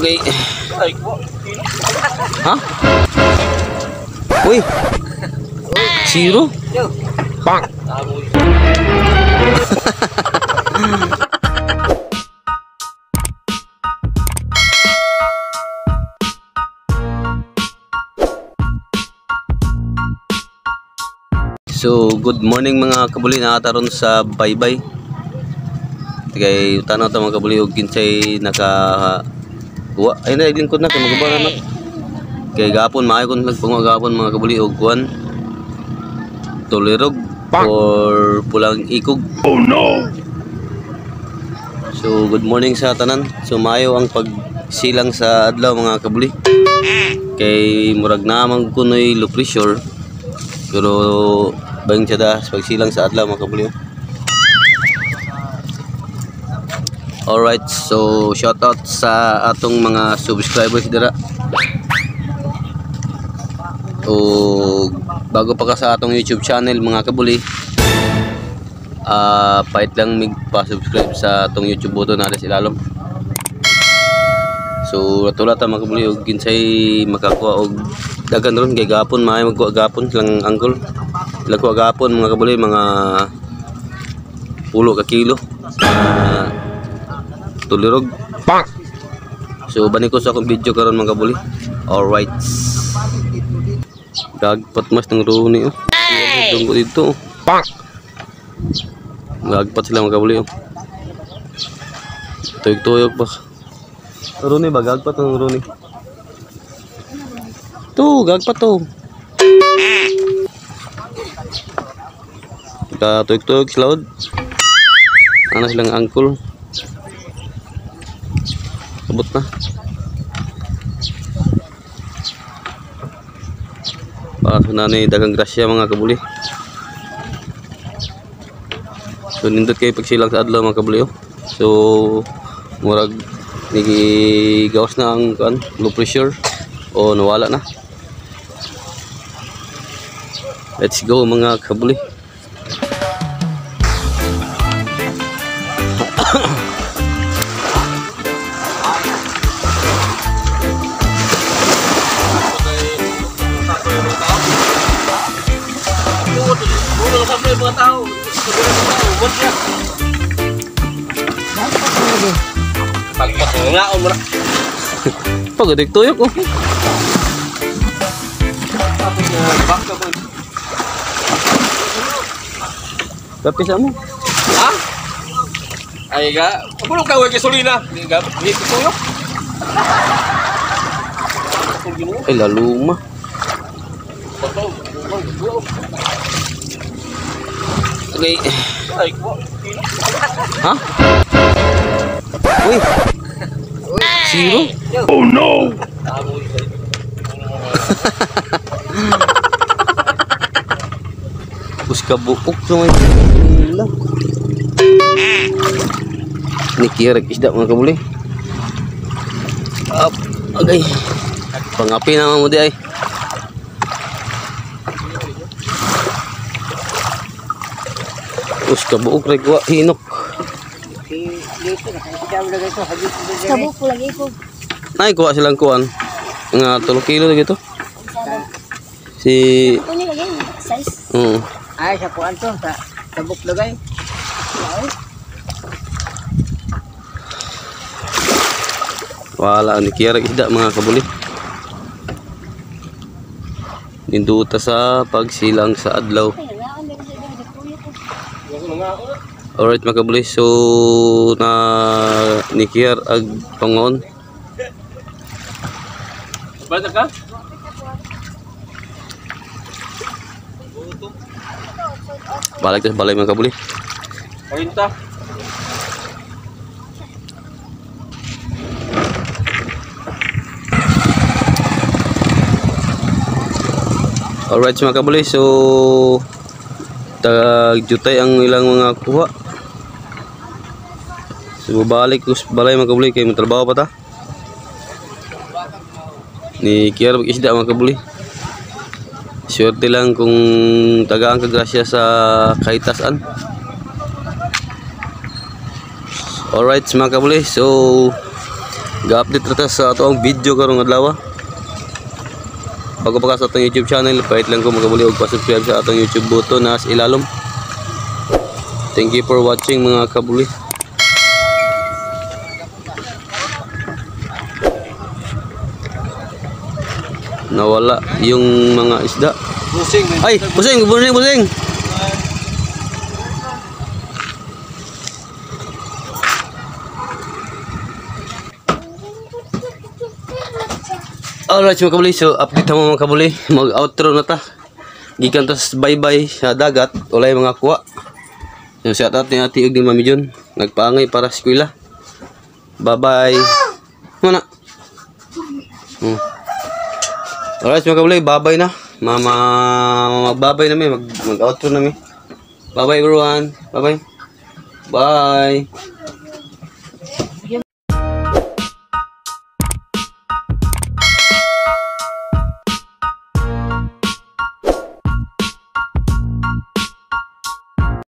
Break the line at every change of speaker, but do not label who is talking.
Okay. Ha? Uy. Zero? Bang. So, good morning mga kabuli, nakataron sa baybay. Kay tanaw ta mga kabuli og kinsay naka ay na lingkod na kay magubara na. Kay gapon maayo kon nagpanguha gapon mga kabuli og kuan. Tulirog or pulang ikog. Oh no. So, good morning sa tanan. So, maayo ang pagsilang sa adlaw mga kabuli. Kay murag na man kunoy low pressure. Pero bang sada pagsilang sa adlaw mga kabuli. Alright, so shout out sa atong mga subscribers dira. O bago pa ka sa atong YouTube channel mga kabuli, pahit lang magpa-subscribe sa atong YouTube button na sa ilalom. So natula ta mga kabuli og kinsay makakuha og dagan ron kay gapon maayo magkuha gapon lang angle. Lagkuha gapon mga kabuli mga 10 ka kilo. Tulirog. Bang. So bani ko sa akong video karon mga kabuli. Alright. Gagpat mas ng runi oh. Tunggu dito. Bang. Gagpat sila mga kabuli oh. Tuyok-tuyok ba. Runi ba gagpat ng runi? Tuh, gagpat tuh. Kita tuyok-tuyok sa laod. Ana silang angkol. Sabot na. Para na ni dagang grasya mga kabuli. So nindot kay pagsilang sa adlaw mga kabuli oh. So murag gawas na ang kan low pressure o nawala na. Let's go mga kabuli. Pagadik tuyok oh. Kapisa mo? Ha? Ay ga, ano ka wag gasolina? Ni tuyok. Ay laluma. Okay. Ha? Uy. Zero? Oh no. Puska buok sama gila. Ini kirek isda mga kabuli. Up. Okay. Pangapi na mo di ay. Puska buok rek wa hinok.
Sabuk lagi ko.
Nay kuha silang kuan. Nga 3 kilo gitu. Si
Kunin lagi size.
Ay sa kuan to sa sabuk lagay.
Wala ni kira isda mga kabuli. Ninduta sa pagsilang sa adlaw. Alright mga kabuli, so na nikiyar ag pangon. Balik ka? Balik sa balay mga kabuli. Parinta. Alright mga kabuli, so tagjutay ang ilang mga kuha. So balik ko sa balay mga kabuli kay matrabaho pa ta. Ni kiyar mag-isda mga kabuli. Swerte lang kung tagaan ka grasya sa kahitasan. Alright mga kabuli, so Ga-update rata sa ato ang video karong adlaw. Bago pa ka sa atong YouTube channel, pahit lang ko mga kabuli og pa-subscribe sa atong YouTube button na sa ilalom. Thank you for watching mga kabuli. Nawala yung mga isda. Ay, busing. Alright mga kabuli, so update mo mga kabuli. Mag-outro na ta. Gikan tas bye-bye sa dagat. Walay mga kuha. So shout out ni Ate Ug ni Mami Jun. Nagpaangay para sa eskwela. Bye-bye. Mana? Alright mga kabuli, bye-bye na. Mag-bye-bye na mi. Mag-outro na mi. Bye-bye everyone. Bye-bye. Bye.